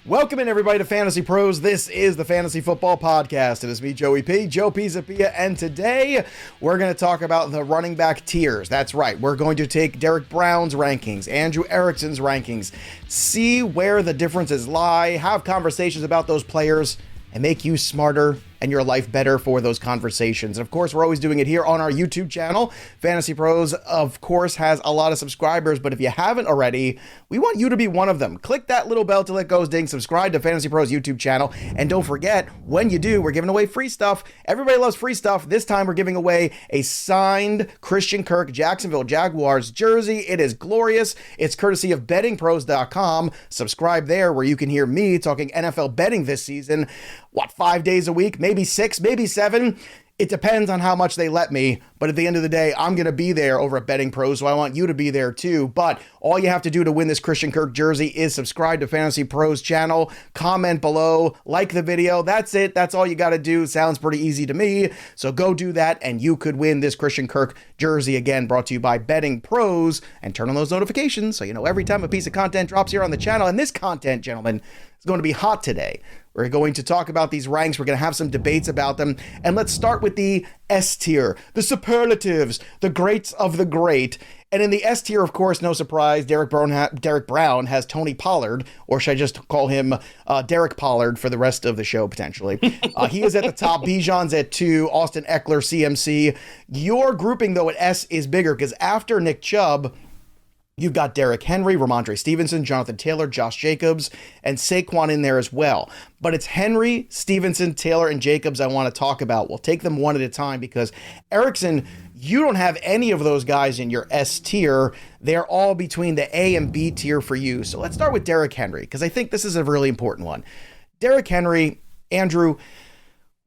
Welcome in, everybody, to Fantasy Pros. This is the Fantasy Football Podcast. It is me, Joey P, Joe Pisapia, and today we're going to talk about the running back tiers. That's right. We're going to take Derek Brown's rankings, Andrew Erickson's rankings, see where the differences lie, have conversations about those players, and make you smarter and your life better for those conversations. And of course, we're always doing it here on our YouTube channel. Fantasy Pros, of course, has a lot of subscribers, but if you haven't already, we want you to be one of them. Click that little bell till it goes ding, subscribe to Fantasy Pros YouTube channel, and don't forget, when you do, we're giving away free stuff. Everybody loves free stuff. This time, we're giving away a signed Christian Kirk Jacksonville Jaguars jersey. It is glorious. It's courtesy of bettingpros.com. Subscribe there where you can hear me talking NFL betting this season. 5 days a week, maybe 6, maybe 7. It depends on how much they let me, but at the end of the day, I'm going to be there over at Betting Pros, so I want you to be there too. But all you have to do to win this Christian Kirk jersey is subscribe to Fantasy Pros channel, comment below, like the video. That's it. That's all you got to do. Sounds pretty easy to me. So go do that, and you could win this Christian Kirk jersey, again, brought to you by Betting Pros, and turn on those notifications so you know every time a piece of content drops here on the channel. And this content, gentlemen, is going to be hot today. We're going to talk about these ranks. We're going to have some debates about them. And let's start with the S tier, the superlatives, the greats of the great. And in the S tier, of course, no surprise, Derek Brown has Tony Pollard, or should I just call him Derek Pollard for the rest of the show, potentially. He is at the top. Bijan's at 2, Austin Eckler, CMC. Your grouping, though, at S is bigger because after Nick Chubb, you've got Derrick Henry, Ramondre Stevenson, Jonathan Taylor, Josh Jacobs, and Saquon in there as well. But it's Henry, Stevenson, Taylor, and Jacobs I want to talk about. We'll take them one at a time because Erickson, you don't have any of those guys in your S tier. They're all between the A and B tier for you. So let's start with Derrick Henry because I think this is a really important one. Derrick Henry, Andrew,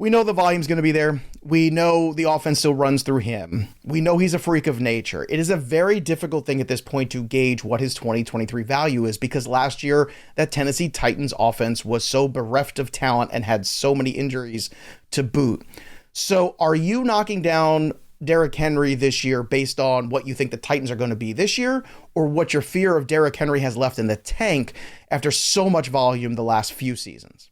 we know the volume's going to be there. We know the offense still runs through him. We know he's a freak of nature. It is a very difficult thing at this point to gauge what his 2023 value is because last year that Tennessee Titans offense was so bereft of talent and had so many injuries to boot. So are you knocking down Derrick Henry this year based on what you think the Titans are going to be this year, or what your fear of Derrick Henry has left in the tank after so much volume the last few seasons?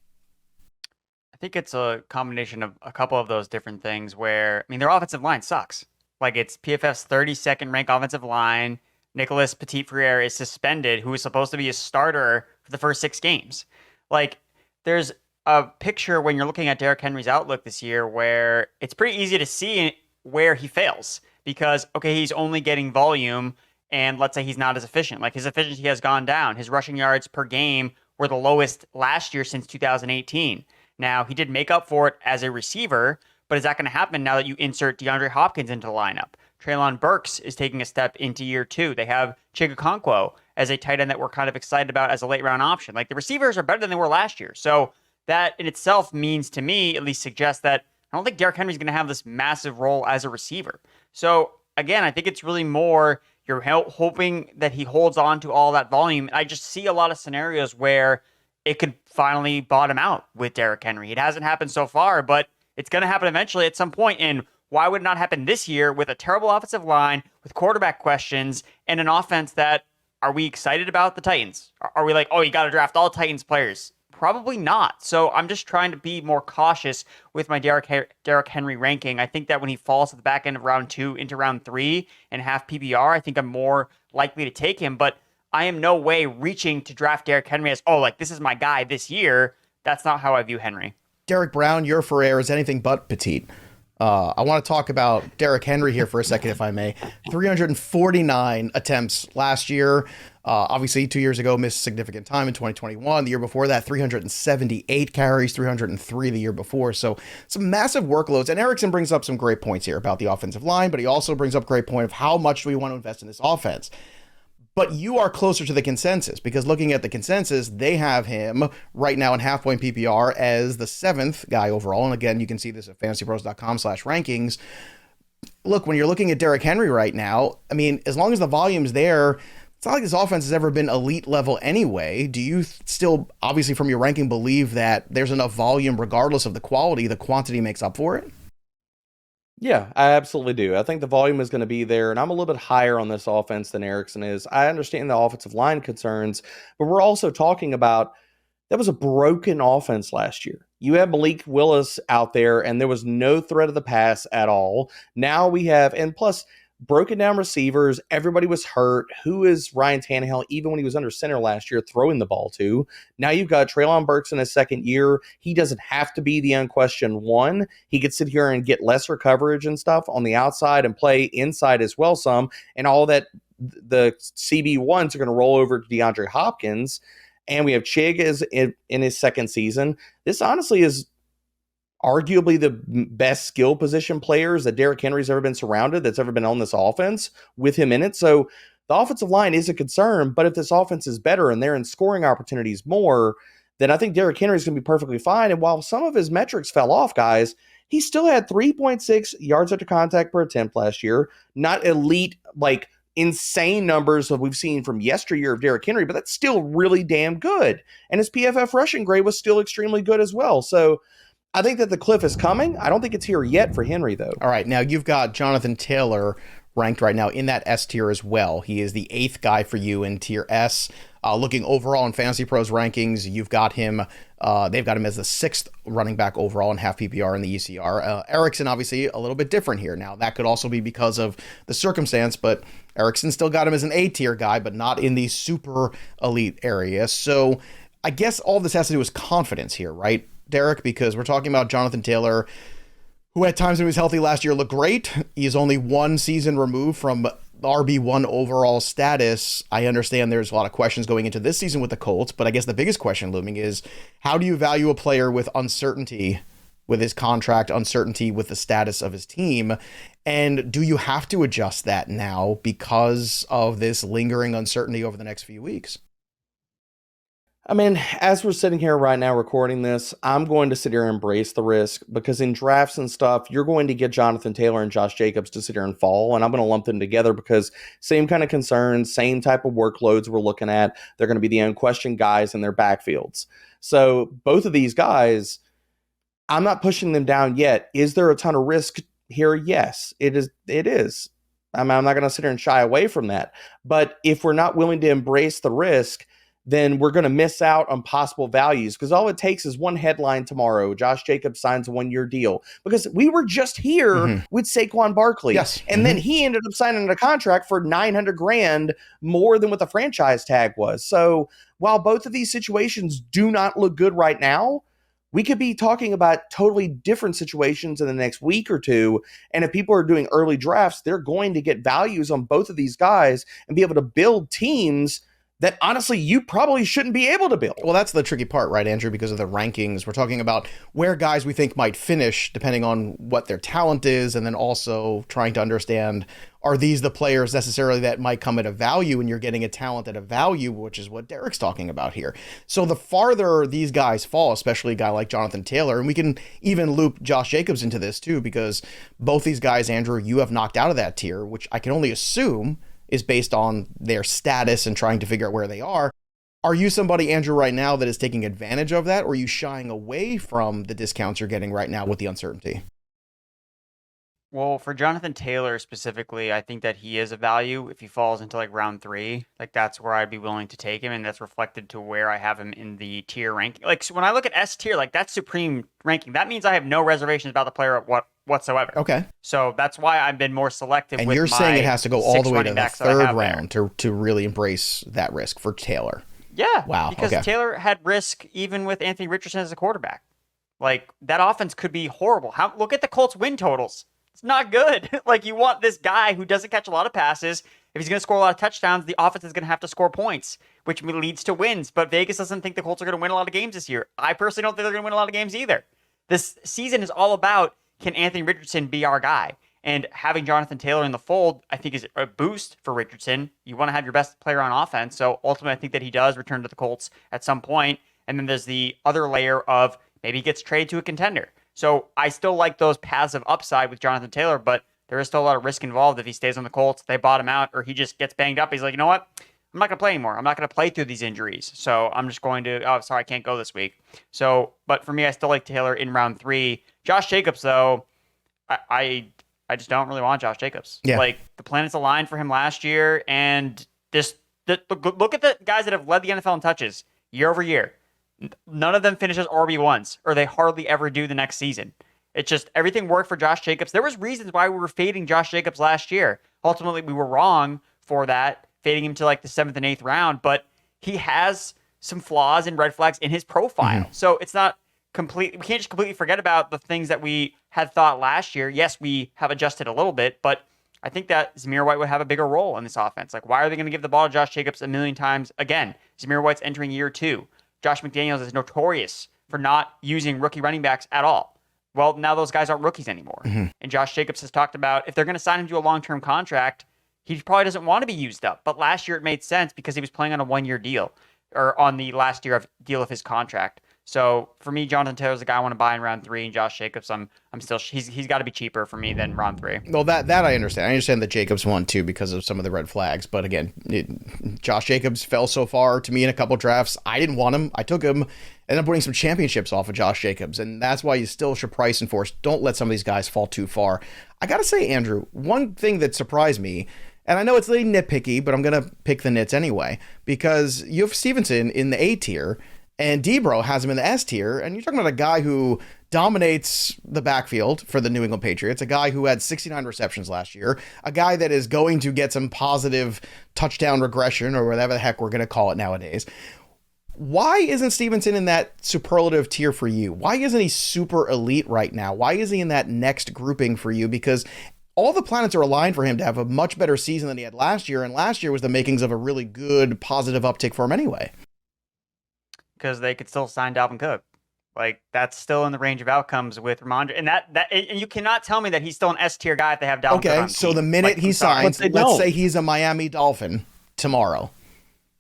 I think it's a combination of a couple of those different things where, their offensive line sucks. Like, it's PFF's 32nd ranked offensive line. Nicholas Petit-Frere is suspended, who is supposed to be a starter for the first 6 games. Like, there's a picture when you're looking at Derrick Henry's outlook this year where it's pretty easy to see where he fails because, okay, he's only getting volume and let's say he's not as efficient. Like, his efficiency has gone down. His rushing yards per game were the lowest last year since 2018. Now, he did make up for it as a receiver, but is that going to happen now that you insert DeAndre Hopkins into the lineup? Treylon Burks is taking a step into year 2. They have Chigakonkwo as a tight end that we're kind of excited about as a late-round option. Like, the receivers are better than they were last year. So that in itself means to me, at least suggests that I don't think Derrick Henry's going to have this massive role as a receiver. So, again, I think it's really more you're hoping that he holds on to all that volume. I just see a lot of scenarios where it could finally bottom out with Derrick Henry. It hasn't happened so far, but it's going to happen eventually at some point. And why would it not happen this year with a terrible offensive line, with quarterback questions, and an offense that, are we excited about the Titans? Are we like, oh, you got to draft all Titans players? Probably not. So I'm just trying to be more cautious with my Derrick Henry ranking. I think that when he falls at the back end of round 2 into round 3 and half PPR, I think I'm more likely to take him. But I am no way reaching to draft Derrick Henry as, this is my guy this year. That's not how I view Henry. Derek Brown, your Ferrer is anything but petite. I want to talk about Derrick Henry here for a second, if I may. 349 attempts last year. Obviously, 2 years ago, missed significant time in 2021. The year before that, 378 carries, 303 the year before. So some massive workloads. And Erickson brings up some great points here about the offensive line, but he also brings up a great point of how much do we want to invest in this offense. But you are closer to the consensus because looking at the consensus, they have him right now in half-point PPR as the 7th guy overall. And again, you can see this at fantasypros.com/rankings. Look, when you're looking at Derrick Henry right now, as long as the volume's there, it's not like this offense has ever been elite level anyway. Do you still, obviously from your ranking, believe that there's enough volume regardless of the quality, the quantity makes up for it? Yeah, I absolutely do. I think the volume is going to be there, and I'm a little bit higher on this offense than Erickson is. I understand the offensive line concerns, but we're also talking about That was a broken offense last year. You had Malik Willis out there, and there was no threat of the pass at all. Now we have, and plus, broken down receivers. Everybody was hurt. Who is Ryan Tannehill, even when he was under center last year, throwing the ball to? Now you've got Treylon Burks in his second year. He doesn't have to be the unquestioned one. He could sit here and get lesser coverage and stuff on the outside and play inside as well some, and all that the CB1s are going to roll over to DeAndre Hopkins. And we have Chig in his second season. This honestly is arguably the best skill position players that Derrick Henry's ever been surrounded, that's ever been on this offense with him in it. So the offensive line is a concern, but if this offense is better and they're in scoring opportunities more, then I think Derrick Henry's going to be perfectly fine. And while some of his metrics fell off, guys, he still had 3.6 yards after contact per attempt last year. Not elite, like insane numbers that we've seen from yesteryear of Derrick Henry, but that's still really damn good. And his PFF rushing grade was still extremely good as well. So I think that the cliff is coming. I don't think it's here yet for Henry, though. All right, now you've got Jonathan Taylor ranked right now in that S tier as well. He is the 8th guy for you in tier S. Looking overall in FantasyPros rankings, you've got him, they've got him as the 6th running back overall in half PPR in the ECR. Erickson, obviously, a little bit different here. Now, that could also be because of the circumstance, but Erickson still got him as an A tier guy, but not in the super elite area. So I guess all this has to do with confidence here, right, Derek? Because we're talking about Jonathan Taylor, who at times when he was healthy last year looked great. He is only one season removed from RB1 overall status. I understand there's a lot of questions going into this season with the Colts, but I guess the biggest question looming is, how do you value a player with uncertainty with his contract, uncertainty with the status of his team? And do you have to adjust that now because of this lingering uncertainty over the next few weeks? I mean, as we're sitting here right now recording this, I'm going to sit here and embrace the risk, because in drafts and stuff, you're going to get Jonathan Taylor and Josh Jacobs to sit here and fall, and I'm going to lump them together because same kind of concerns, same type of workloads we're looking at. They're going to be the unquestioned guys in their backfields. So both of these guys, I'm not pushing them down yet. Is there a ton of risk here? Yes, it is. I'm not going to sit here and shy away from that. But if we're not willing to embrace the risk, then we're going to miss out on possible values, because all it takes is one headline tomorrow. Josh Jacobs signs a 1-year deal, because we were just here with Saquon Barkley. Yes. And then he ended up signing a contract for $900,000 more than what the franchise tag was. So while both of these situations do not look good right now, we could be talking about totally different situations in the next week or two. And if people are doing early drafts, they're going to get values on both of these guys and be able to build teams that honestly you probably shouldn't be able to build. Well, that's the tricky part, right, Andrew? Because of the rankings, we're talking about where guys we think might finish depending on what their talent is, and then also trying to understand, are these the players necessarily that might come at a value, and you're getting a talent at a value, which is what Derek's talking about here. So the farther these guys fall, especially a guy like Jonathan Taylor, and we can even loop Josh Jacobs into this too, because both these guys, Andrew, you have knocked out of that tier, which I can only assume is based on their status and trying to figure out where they are. Are you somebody, Andrew, right now that is taking advantage of that, or are you shying away from the discounts you're getting right now with the uncertainty? Well, for Jonathan Taylor specifically, I think that he is a value if he falls into like round 3. Like that's where I'd be willing to take him, and that's reflected to where I have him in the tier ranking. Like so when I look at S tier, like that's supreme ranking. That means I have no reservations about the player whatsoever. Okay. So that's why I've been more selective. And with you're saying it has to go all the way to the 3rd round to really embrace that risk for Taylor. Yeah. Wow. Because okay. Taylor had risk even with Anthony Richardson as a quarterback. Like that offense could be horrible. Look at the Colts win totals. It's not good. Like you want this guy who doesn't catch a lot of passes. If he's going to score a lot of touchdowns, the offense is going to have to score points, which leads to wins. But Vegas doesn't think the Colts are going to win a lot of games this year. I personally don't think they're going to win a lot of games either. This season is all about, can Anthony Richardson be our guy? And having Jonathan Taylor in the fold, I think, is a boost for Richardson. You want to have your best player on offense. So ultimately, I think that he does return to the Colts at some point. And then there's the other layer of maybe he gets traded to a contender. So I still like those paths of upside with Jonathan Taylor, but there is still a lot of risk involved if he stays on the Colts, they bottom out, or he just gets banged up. He's like, you know what? I'm not going to play anymore. I'm not going to play through these injuries. So I'm just going to, oh, sorry, I can't go this week. So, but for me, I still like Taylor in round 3. Josh Jacobs, though, I just don't really want Josh Jacobs. Yeah. Like the planets aligned for him last year, and look at the guys that have led the NFL in touches year over year. None of them finishes RB1s, or they hardly ever do the next season. It's just everything worked for Josh Jacobs. There was reasons why we were fading Josh Jacobs last year. Ultimately, we were wrong for that, fading him to like the 7th and 8th round, but he has some flaws and red flags in his profile. Mm-hmm. So it's not complete. We can't just completely forget about the things that we had thought last year. Yes, we have adjusted a little bit, but I think that Zamir White would have a bigger role in this offense. Like, why are they going to give the ball to Josh Jacobs a million times again? Zamir White's entering year 2. Josh McDaniels is notorious for not using rookie running backs at all. Well, now those guys aren't rookies anymore. Mm-hmm. And Josh Jacobs has talked about if they're going to sign him to a long-term contract, he probably doesn't want to be used up. But last year it made sense because he was playing on a 1-year deal, or on the last year of deal of his contract. So for me, Jonathan Taylor's the guy I want to buy in round 3, and Josh Jacobs, I'm still he's got to be cheaper for me than round 3. Well, that I understand. I understand that Jacobs won too because of some of the red flags. But again, Josh Jacobs fell so far to me in a couple drafts. I didn't want him. I took him. Ended up winning some championships off of Josh Jacobs, and that's why you still should price and force. Don't let some of these guys fall too far. I gotta say, Andrew, one thing that surprised me. And I know it's a little nitpicky, but I'm going to pick the nits anyway, because you have Stevenson in the A tier and Debro has him in the S tier. And you're talking about a guy who dominates the backfield for the New England Patriots, a guy who had 69 receptions last year, a guy that is going to get some positive touchdown regression or whatever the heck we're going to call it nowadays. Why isn't Stevenson in that superlative tier for you? Why isn't he super elite right now? Why is he in that next grouping for you? Because all the planets are aligned for him to have a much better season than he had last year, and last year was the makings of a really good, positive uptick for him anyway. Because they could still sign Dalvin Cook. Like, that's still in the range of outcomes with Ramondre. And and you cannot tell me that he's still an S-tier guy if they have Dalvin Cook on the so team. the minute he signs, let's say he's a Miami Dolphin tomorrow.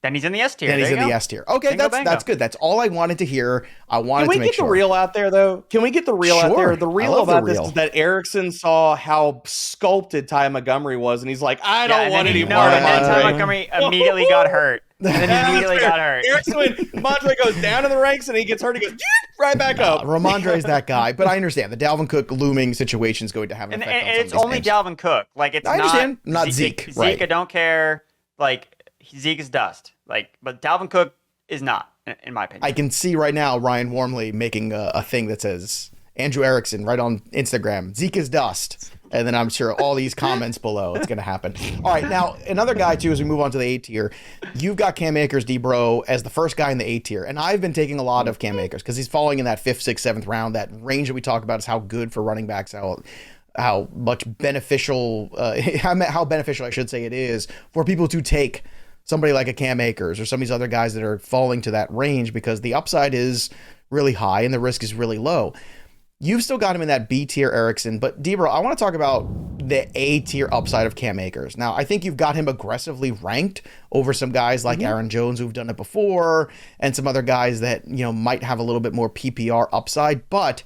Then he's in the S tier. Then he's in the S tier. Okay, that's good. That's all I wanted to hear. I wanted to make sure. Can we get the real out there, though? Can we get the real out there? The real about this is that Erickson saw how sculpted Ty Montgomery was, and he's like, I don't want any more. And then Ty Montgomery immediately got hurt. Erickson, Ramondre goes down in the ranks, and he gets hurt. He goes right back up. Ramondre's that guy, but I understand the Dalvin Cook looming situation is going to have an effect on it's only games. Dalvin Cook. Like, it's I understand. Not Zeke. Zeke, I don't care. Like, Zeke is dust. Like, but Dalvin Cook is not, in my opinion. I can see right now Ryan Wormley making a thing that says Andrew Erickson right on Instagram. Zeke is dust. And then I'm sure all these comments below, it's going to happen. All right, now another guy too, as we move on to the A tier, you've got Cam Akers, Debro as the first guy in the A tier. And I've been taking a lot of Cam Akers because he's falling in that 5th, 6th, 7th round. That range that we talk about is how good for running backs, how much beneficial, how beneficial I should say it is for people to take somebody like a Cam Akers or some of these other guys that are falling to that range because the upside is really high and the risk is really low. You've still got him in that B tier, Erickson, but Debro, I want to talk about the A tier upside of Cam Akers. Now, I think you've got him aggressively ranked over some guys like Aaron Jones who've done it before and some other guys that, might have a little bit more PPR upside. But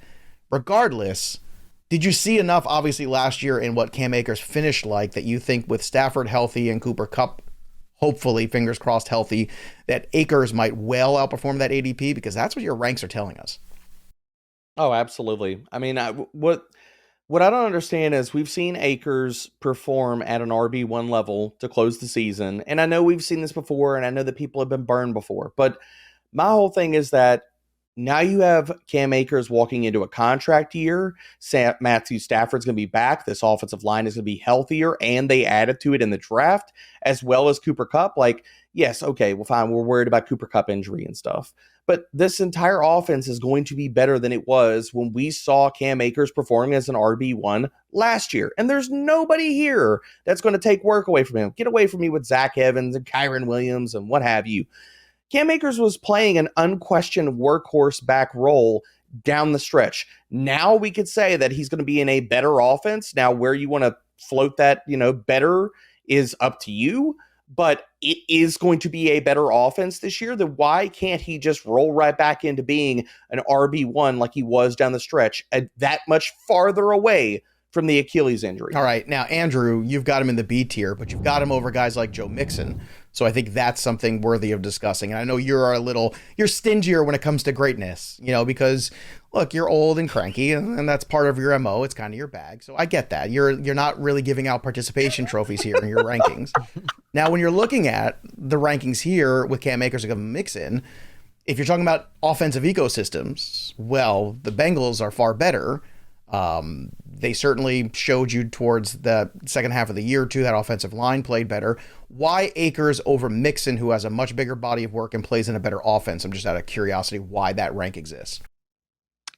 regardless, did you see enough, obviously, last year in what Cam Akers finished like that you think with Stafford healthy and Cooper Kupp hopefully, fingers crossed, healthy, that Akers might well outperform that ADP? Because that's what your ranks are telling us. Oh, absolutely. I mean, what I don't understand is we've seen Akers perform at an RB1 level to close the season. And I know we've seen this before, and I know that people have been burned before. But my whole thing is that now you have Cam Akers walking into a contract year. Matthew Stafford's going to be back. This offensive line is going to be healthier, and they added to it in the draft, as well as Cooper Kupp. Like, yes, okay, well, fine. We're worried about Cooper Kupp injury and stuff. But this entire offense is going to be better than it was when we saw Cam Akers performing as an RB1 last year. And there's nobody here that's going to take work away from him. Get away from me with Zach Evans and Kyron Williams and what have you. Cam Akers was playing an unquestioned workhorse back role down the stretch. Now we could say that he's going to be in a better offense. Now, where you want to float that, better is up to you, but it is going to be a better offense this year. Then why can't he just roll right back into being an RB1 like he was down the stretch, that much farther away from the Achilles injury? All right. Now, Andrew, you've got him in the B tier, but you've got him over guys like Joe Mixon. So I think that's something worthy of discussing. And I know you're stingier when it comes to greatness, because look, you're old and cranky and that's part of your MO. It's kind of your bag. So I get that. You're not really giving out participation trophies here in your rankings. Now, when you're looking at the rankings here with Cam Akers and Mixon, if you're talking about offensive ecosystems, well, the Bengals are far better. They certainly showed you towards the second half of the year, too. That offensive line played better. Why Akers over Mixon, who has a much bigger body of work and plays in a better offense? I'm just out of curiosity why that rank exists.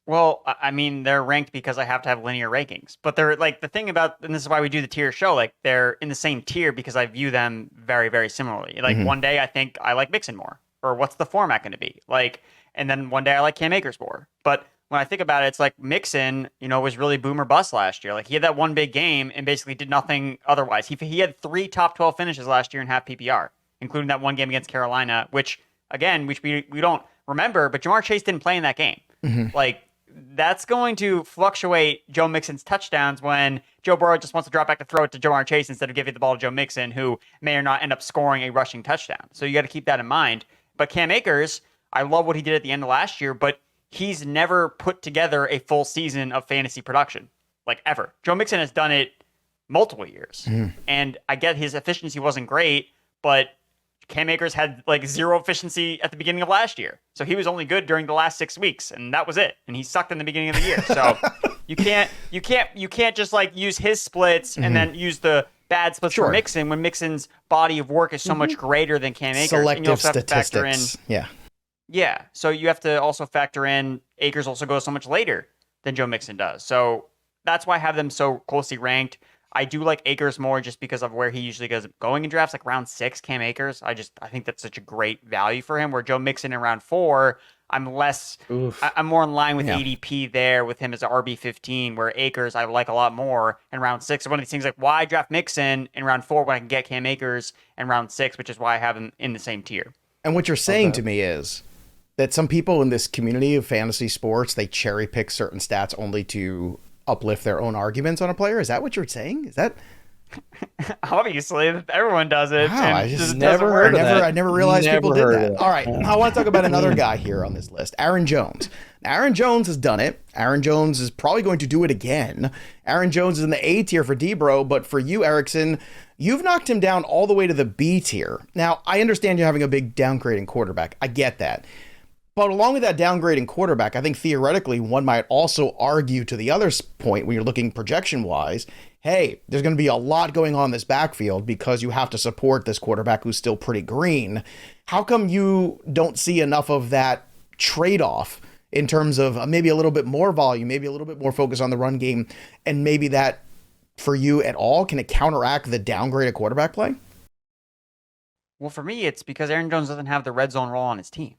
Well, I mean, they're ranked because I have to have linear rankings. But they're like the thing about, and this is why we do the tier show, like they're in the same tier because I view them very, very similarly. Like one day I think I like Mixon more, or what's the format going to be? Like, and then one day I like Cam Akers more. But when I think about it, it's like Mixon, was really boom or bust last year. Like he had that one big game and basically did nothing otherwise. He had 3 top 12 finishes last year in half PPR, including that one game against Carolina, which we don't remember, but Jamar Chase didn't play in that game. Like, that's going to fluctuate Joe Mixon's touchdowns when Joe Burrow just wants to drop back to throw it to Jamar Chase instead of giving the ball to Joe Mixon, who may or not end up scoring a rushing touchdown. So you got to keep that in mind. But Cam Akers, I love what he did at the end of last year, but he's never put together a full season of fantasy production, like ever. Joe Mixon has done it multiple years. And I get his efficiency wasn't great, but Cam Akers had like 0 efficiency at the beginning of last year. So he was only good during the last 6 weeks, and that was it. And he sucked in the beginning of the year. So you can't just like use his splits and then use the bad splits for Mixon when Mixon's body of work is so much greater than Cam Akers. Selective and you also have statistics. to factor in, yeah. So you have to also factor in Akers also goes so much later than Joe Mixon does. So that's why I have them so closely ranked. I do like Akers more just because of where he usually goes going in drafts, like round 6, Cam Akers. I think that's such a great value for him. Where Joe Mixon in round 4, I'm more in line with ADP there with him as an RB15, where Akers I like a lot more in round 6. So one of these things like why draft Mixon in round 4 when I can get Cam Akers in round 6, which is why I have him in the same tier. And what you're saying to me is that some people in this community of fantasy sports, they cherry pick certain stats only to uplift their own arguments on a player. Is that what you're saying? Is that obviously everyone does it? Wow, I just never heard of that. I never realized people did that. All right, I want to talk about another guy here on this list, Aaron Jones. Now, Aaron Jones has done it. Aaron Jones is probably going to do it again. Aaron Jones is in the A tier for Debro, but for you, Erickson, you've knocked him down all the way to the B tier. Now, I understand you're having a big downgrading quarterback. I get that. But along with that downgrading quarterback, I think theoretically one might also argue to the other point when you're looking projection-wise, hey, there's going to be a lot going on in this backfield because you have to support this quarterback who's still pretty green. How come you don't see enough of that trade-off in terms of maybe a little bit more volume, maybe a little bit more focus on the run game, and maybe that for you at all, can it counteract the downgraded quarterback play? Well, for me, it's because Aaron Jones doesn't have the red zone role on his team.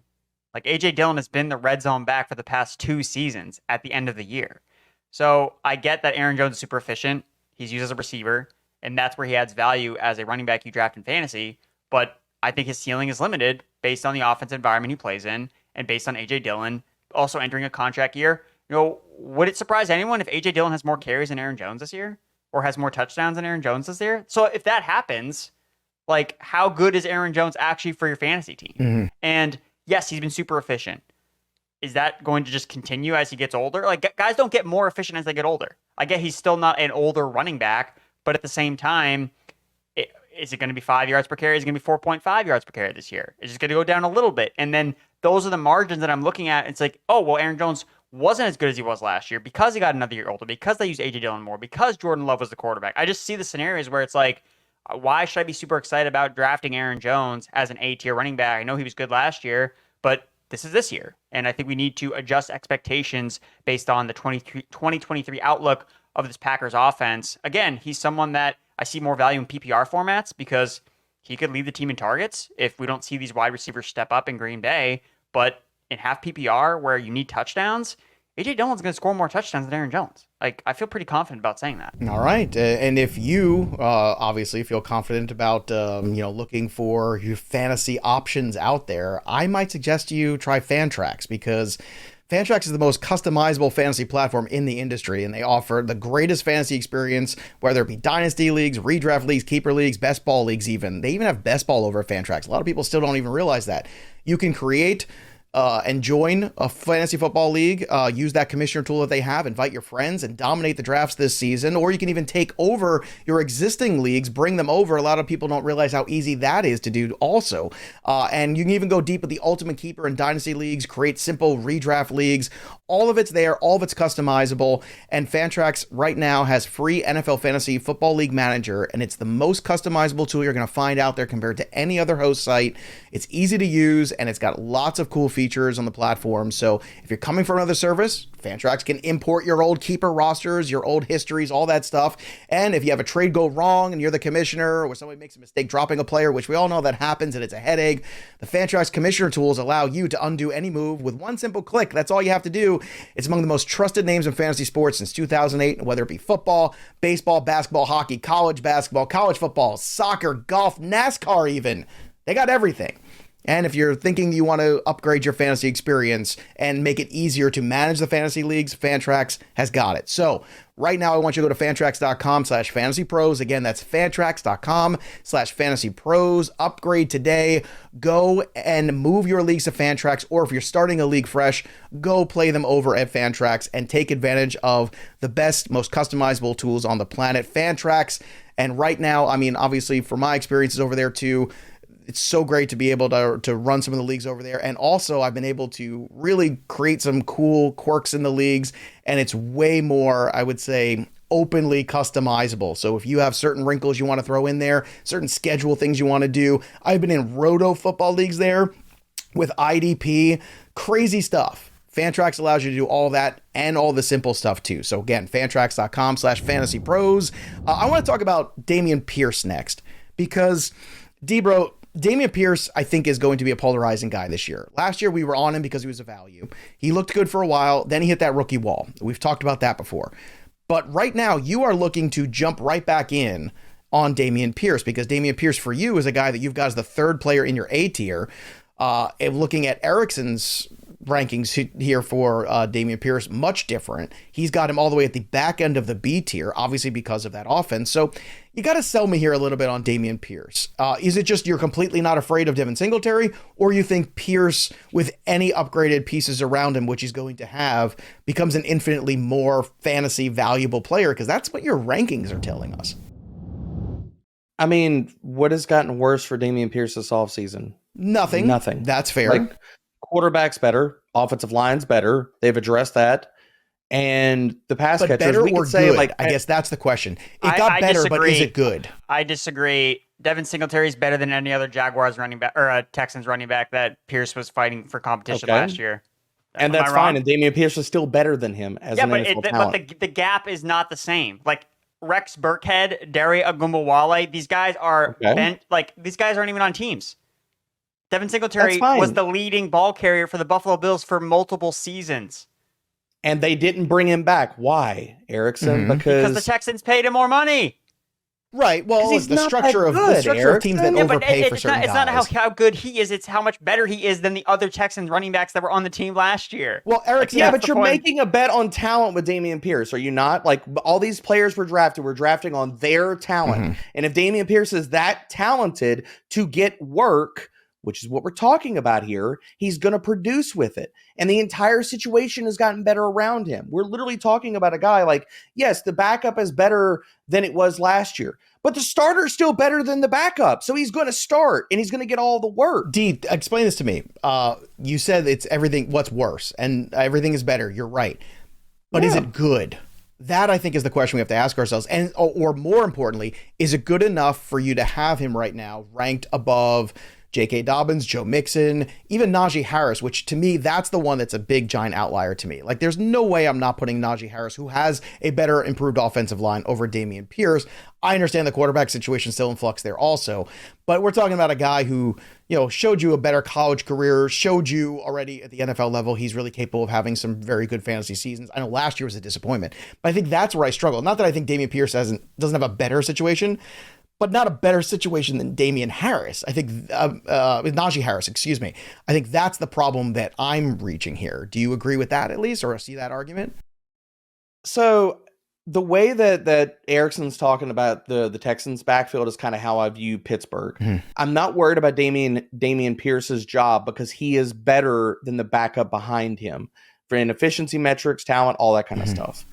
Like A.J. Dillon has been the red zone back for the past 2 seasons at the end of the year. So I get that Aaron Jones is super efficient. He's used as a receiver, and that's where he adds value as a running back you draft in fantasy. But I think his ceiling is limited based on the offensive environment he plays in and based on A.J. Dillon also entering a contract year. Would it surprise anyone if A.J. Dillon has more carries than Aaron Jones this year or has more touchdowns than Aaron Jones this year? So if that happens, like how good is Aaron Jones actually for your fantasy team? And yes, he's been super efficient. Is that going to just continue as he gets older? Like, guys don't get more efficient as they get older. I get he's still not an older running back, but at the same time, is it going to be 5 yards per carry? Is it going to be 4.5 yards per carry this year? It's just going to go down a little bit. And then those are the margins that I'm looking at. It's like, oh, well, Aaron Jones wasn't as good as he was last year because he got another year older, because they used A.J. Dillon more, because Jordan Love was the quarterback. I just see the scenarios where it's like, why should I be super excited about drafting Aaron Jones as an A-tier running back? I know he was good last year, but this is this year. And I think we need to adjust expectations based on the 2023 outlook of this Packers offense. Again, he's someone that I see more value in PPR formats because he could lead the team in targets if we don't see these wide receivers step up in Green Bay. But in half PPR where you need touchdowns, A.J. Dillon's going to score more touchdowns than Aaron Jones. Like, I feel pretty confident about saying that. All right. And if you obviously feel confident about, looking for your fantasy options out there, I might suggest you try Fantrax because Fantrax is the most customizable fantasy platform in the industry, and they offer the greatest fantasy experience, whether it be dynasty leagues, redraft leagues, keeper leagues, best ball leagues even. They even have best ball over at Fantrax. A lot of people still don't even realize that. You can create and join a fantasy football league, use that commissioner tool that they have, invite your friends and dominate the drafts this season. Or you can even take over your existing leagues, bring them over. A lot of people don't realize how easy that is to do also. And you can even go deep with the Ultimate Keeper and Dynasty leagues, create simple redraft leagues. All of it's there. All of it's customizable. And Fantrax right now has free NFL Fantasy Football League Manager, and it's the most customizable tool you're going to find out there compared to any other host site. It's easy to use, and it's got lots of cool features on the platform. So if you're coming from another service, Fantrax can import your old keeper rosters, your old histories, all that stuff. And if you have a trade go wrong and you're the commissioner, or somebody makes a mistake dropping a player, which we all know that happens and it's a headache, the Fantrax commissioner tools allow you to undo any move with one simple click. That's all you have to do. It's among the most trusted names in fantasy sports since 2008, whether it be football, baseball, basketball, hockey, college basketball, college football, soccer, golf, NASCAR even. They got everything. And if you're thinking you want to upgrade your fantasy experience and make it easier to manage the fantasy leagues, Fantrax has got it. So right now, I want you to go to fantrax.com/fantasypros. Again, that's fantrax.com/fantasypros. Upgrade today. Go and move your leagues to Fantrax, or if you're starting a league fresh, go play them over at Fantrax and take advantage of the best, most customizable tools on the planet, Fantrax. And right now, I mean, obviously, for my experiences over there too, it's so great to be able to run some of the leagues over there. And also I've been able to really create some cool quirks in the leagues, and it's way more, I would say, openly customizable. So if you have certain wrinkles you want to throw in there, certain schedule things you want to do, I've been in roto football leagues there with IDP, crazy stuff. Fantrax allows you to do all that and all the simple stuff too. So again, fantrax.com/fantasypros. I want to talk about Dameon Pierce next, because Debro, Dameon Pierce, I think, is going to be a polarizing guy this year. Last year, we were on him because he was a value. He looked good for a while. Then he hit that rookie wall. We've talked about that before. But right now, you are looking to jump right back in on Dameon Pierce, because Dameon Pierce for you is a guy that you've got as the third player in your A tier. And looking at Erickson's rankings here for Dameon Pierce, much different. He's got him all the way at the back end of the B tier, obviously because of that offense. So you got to sell me here a little bit on Dameon Pierce. Is it just you're completely not afraid of Devin Singletary, or you think Pierce, with any upgraded pieces around him, which he's going to have, becomes an infinitely more fantasy valuable player? Because that's what your rankings are telling us. I mean, what has gotten worse for Dameon Pierce this offseason? Nothing. That's fair. Like, quarterback's better, offensive line's better. They've addressed that. And the pass but catchers, better we or could say, good? like, I guess that's the question. It got better, but is it good? I disagree. Devin Singletary is better than any other Jaguars running back or Texans running back that Pierce was fighting for competition last year. And that's fine. And Dameon Pierce is still better than him as an NFL talent. But the gap is not the same. Like Rex Burkhead, Dare Agumbawale, these guys are these guys aren't even on teams. Devin Singletary was the leading ball carrier for the Buffalo Bills for multiple seasons. And they didn't bring him back. Why, Erickson? Because the Texans paid him more money. Right. Well, it's the structure of teams that overpay for certain guys. It's not how good he is. It's how much better he is than the other Texans running backs that were on the team last year. Well, Erickson, but you're making a bet on talent with Dameon Pierce, are you not? Like, all these players were drafting on their talent. And if Dameon Pierce is that talented to get work, which is what we're talking about here, he's going to produce with it. And the entire situation has gotten better around him. We're literally talking about a guy like, yes, the backup is better than it was last year, but the starter is still better than the backup. So he's going to start and he's going to get all the work. D, explain this to me. You said it's everything, what's worse, and everything is better. You're right. But is it good? That, I think, is the question we have to ask ourselves. And, or more importantly, is it good enough for you to have him right now ranked above J.K. Dobbins, Joe Mixon, even Najee Harris, which to me, that's the one that's a big, giant outlier to me. Like, there's no way I'm not putting Najee Harris, who has a better, improved offensive line, over Dameon Pierce. I understand the quarterback situation still in flux there also, but we're talking about a guy who, showed you a better college career, showed you already at the NFL level he's really capable of having some very good fantasy seasons. I know last year was a disappointment, but I think that's where I struggle. Not that I think Dameon Pierce doesn't have a better situation, but not a better situation than Damian Harris. I think Najee Harris, excuse me. I think that's the problem that I'm reaching here. Do you agree with that at least, or see that argument? So The way that Erickson's talking about the Texans backfield is kind of how I view Pittsburgh. I'm not worried about Damian Pierce's job because he is better than the backup behind him for efficiency metrics, talent, all that kind of stuff.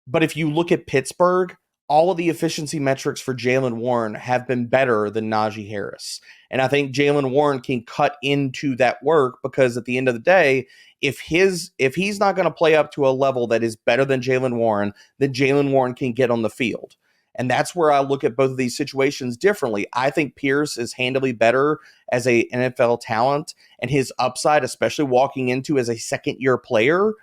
But if you look at Pittsburgh, all of the efficiency metrics for Jaylen Warren have been better than Najee Harris. And I think Jaylen Warren can cut into that work because at the end of the day, if he's not going to play up to a level that is better than Jaylen Warren, then Jaylen Warren can get on the field. And that's where I look at both of these situations differently. I think Pierce is handily better as a NFL talent and his upside, especially walking into as a second-year player,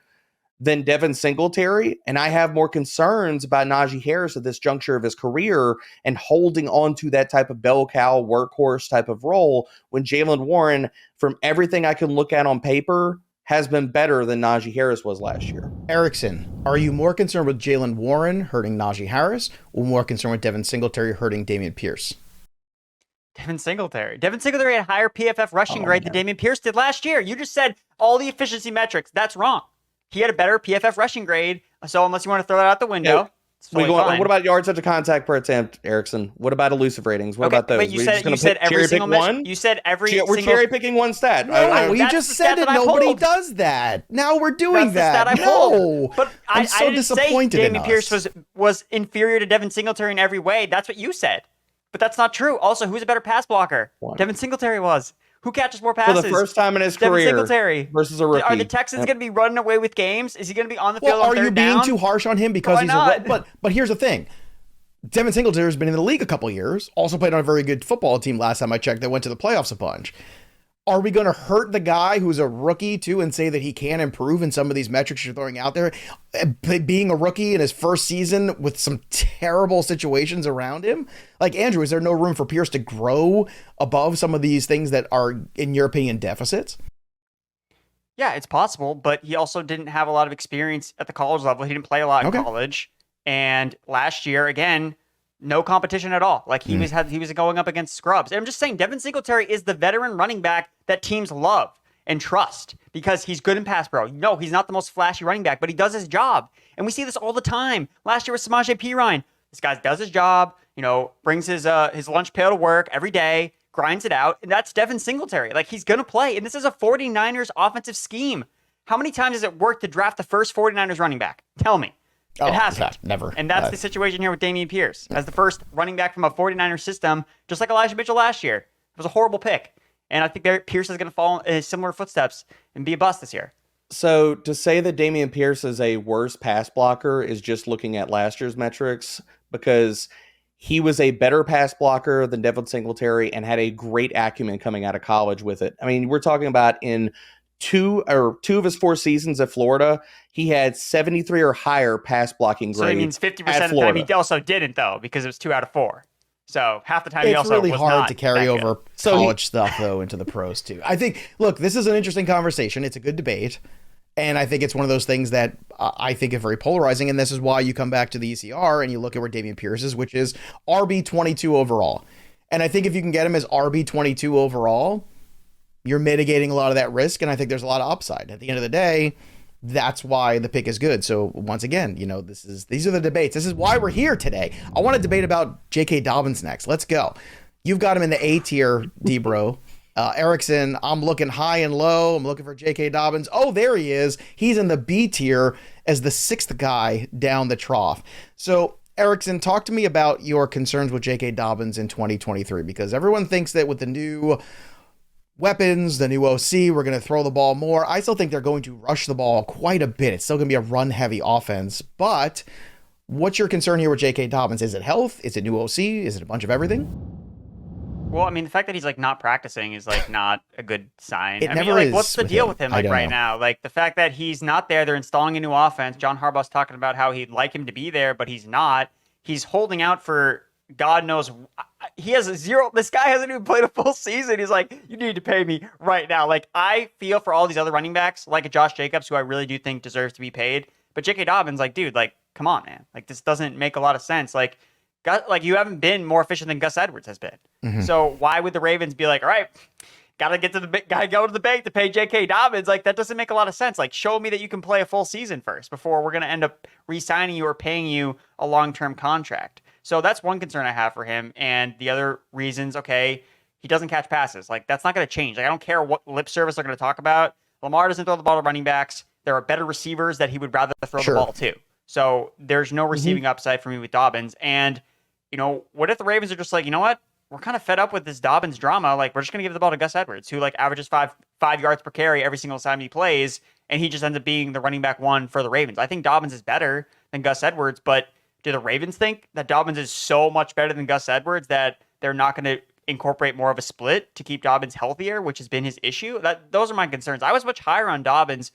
than Devin Singletary, and I have more concerns about Najee Harris at this juncture of his career and holding on to that type of bell cow workhorse type of role when Jaylen Warren, from everything I can look at on paper, has been better than Najee Harris was last year. Erickson, are you more concerned with Jaylen Warren hurting Najee Harris or more concerned with Devin Singletary hurting Dameon Pierce? Devin Singletary. Devin Singletary had a higher PFF rushing grade than Dameon Pierce did last year. You just said all the efficiency metrics. That's wrong. He had a better PFF rushing grade, so unless you want to throw that out the window, what about yards after contact per attempt, Erickson? What about elusive ratings? What about those? But you said every single one? You said every We're cherry picking one stat. No, we just said that nobody does that. Now we're doing that. No, but I'm so disappointed in us. Dameon Pierce was inferior to Devin Singletary in every way. That's what you said, but that's not true. Also, who's a better pass blocker? Devin Singletary was. Who catches more passes? For the first time in his Devin career Singletary versus a rookie. Are the Texans going to be running away with games? Is he going to be on the field on third down? Are you being too harsh on him because Why he's not? But here's the thing. Devin Singletary has been in the league a couple of years. Also played on a very good football team last time I checked that went to the playoffs a bunch. Are we going to hurt the guy who's a rookie too and say that he can improve in some of these metrics you're throwing out there? Being a rookie in his first season with some terrible situations around him? Like, Andrew, is there no room for Pierce to grow above some of these things that are, in your opinion, deficits? Yeah, it's possible, but he also didn't have a lot of experience at the college level. He didn't play a lot in college. And last year, again, no competition at all. Like he was going up against scrubs. And I'm just saying, Devin Singletary is the veteran running back that teams love and trust because he's good in pass pro. No, he's not the most flashy running back, but he does his job. And we see this all the time. Last year with Samaje Perine, this guy does his job, brings his lunch pail to work every day, grinds it out. And that's Devin Singletary. Like he's going to play. And this is a 49ers offensive scheme. How many times has it worked to draft the first 49ers running back? Tell me. It hasn't. Never. And that's the situation here with Dameon Pierce as the first running back from a 49ers system, just like Elijah Mitchell last year. It was a horrible pick. And I think Pierce is going to follow in similar footsteps and be a bust this year. So to say that Dameon Pierce is a worse pass blocker is just looking at last year's metrics because he was a better pass blocker than Devin Singletary and had a great acumen coming out of college with it. I mean, we're talking about in two of his 4 seasons at Florida, he had 73 or higher pass blocking grade. So that means 50% of the time he also didn't, though, because it was 2 out of 4. So half the time he also was not. It's really hard to carry over college stuff, though, into the pros, too. I think, look, this is an interesting conversation. It's a good debate. And I think it's one of those things that I think is very polarizing. And this is why you come back to the ECR and you look at where Dameon Pierce is, which is RB22 overall. And I think if you can get him as RB22 overall, you're mitigating a lot of that risk, and I think there's a lot of upside. At the end of the day, that's why the pick is good. So once again, these are the debates. This is why we're here today. I want to debate about J.K. Dobbins next. Let's go. You've got him in the A tier, D-Bro. Erickson, I'm looking high and low. I'm looking for J.K. Dobbins. Oh, there he is. He's in the B tier as the 6th guy down the trough. So Erickson, talk to me about your concerns with J.K. Dobbins in 2023, because everyone thinks that with the new weapons, the new OC, we're going to throw the ball more. I still think they're going to rush the ball quite a bit. It's still going to be a run-heavy offense. But what's your concern here with J.K. Dobbins? Is it health? Is it new OC? Is it a bunch of everything? Well, I mean, the fact that he's not practicing is not a good sign. It never is. What's the deal with him right now? Like the fact that he's not there, they're installing a new offense. John Harbaugh's talking about how he'd like him to be there, but he's not. He's holding out for God knows. He has this guy hasn't even played a full season. He's like, you need to pay me right now. Like, I feel for all these other running backs, like a Josh Jacobs, who I really do think deserves to be paid. But J.K. Dobbins, dude, come on, man. This doesn't make a lot of sense. You haven't been more efficient than Gus Edwards has been. Mm-hmm. So why would the Ravens be like, all right, gotta go to the bank to pay J.K. Dobbins. Like, that doesn't make a lot of sense. Like, show me that you can play a full season first before we're gonna end up re-signing you or paying you a long-term contract. So that's one concern I have for him. And the other reasons, okay, he doesn't catch passes. Like, that's not gonna change. Like, I don't care what lip service they're gonna talk about. Lamar doesn't throw the ball to running backs. There are better receivers that he would rather throw the ball to. So there's no receiving upside for me with Dobbins. And, what if the Ravens are just like, you know what? We're kind of fed up with this Dobbins drama. Like, we're just going to give the ball to Gus Edwards, who like averages five yards per carry every single time he plays. And he just ends up being the running back one for the Ravens. I think Dobbins is better than Gus Edwards, but do the Ravens think that Dobbins is so much better than Gus Edwards that they're not going to incorporate more of a split to keep Dobbins healthier, which has been his issue? Those are my concerns. I was much higher on Dobbins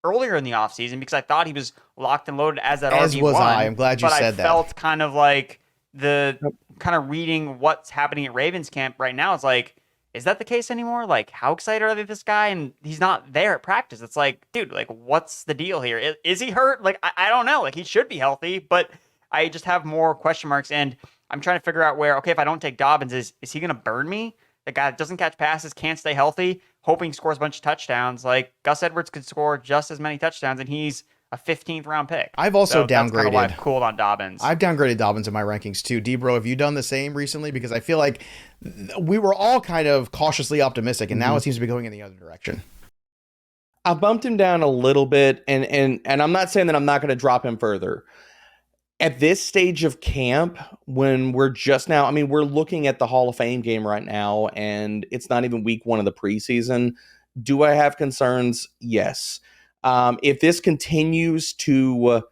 earlier in the offseason because I thought he was locked and loaded as that RB1. As was I. I'm glad you said that. But I felt kind of like kind of reading what's happening at Ravens camp right now. It's like, is that the case anymore? Like, how excited are they this guy? And he's not there at practice. It's like, dude, like, what's the deal here? Is he hurt? Like, I don't know. Like, he should be healthy, but I just have more question marks. And I'm trying to figure out where, okay, if I don't take Dobbins, is he going to burn me? The guy that doesn't catch passes, can't stay healthy, hoping he scores a bunch of touchdowns. Like, Gus Edwards could score just as many touchdowns, and he's a 15th round pick. I've also downgraded. That's kind of why I've cooled on Dobbins. I've downgraded Dobbins in my rankings too. D-Bro, have you done the same recently? Because I feel like we were all kind of cautiously optimistic, and now it seems to be going in the other direction. I bumped him down a little bit, and I'm not saying that I'm not going to drop him further. At this stage of camp, when we're just now, I mean, we're looking at the Hall of Fame game right now, and it's not even week one of the preseason. Do I have concerns? Yes. If this continues to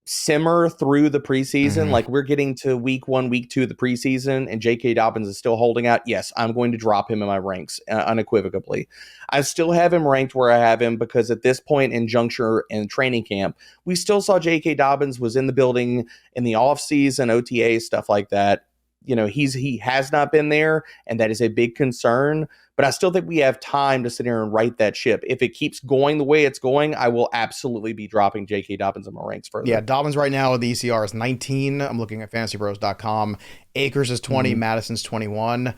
simmer through the preseason, like we're getting to week 1, week 2 of the preseason, and J.K. Dobbins is still holding out, yes, I'm going to drop him in my ranks unequivocally. I still have him ranked where I have him because at this point in juncture and training camp, we still saw J.K. Dobbins was in the building in the offseason, OTA, stuff like that. He has not been there, and that is a big concern. But I still think we have time to sit here and right that ship. If it keeps going the way it's going, I will absolutely be dropping J.K. Dobbins in my ranks further. Yeah, Dobbins right now, the ECR is 19. I'm looking at FantasyPros.com. Akers is 20. Madison's 21.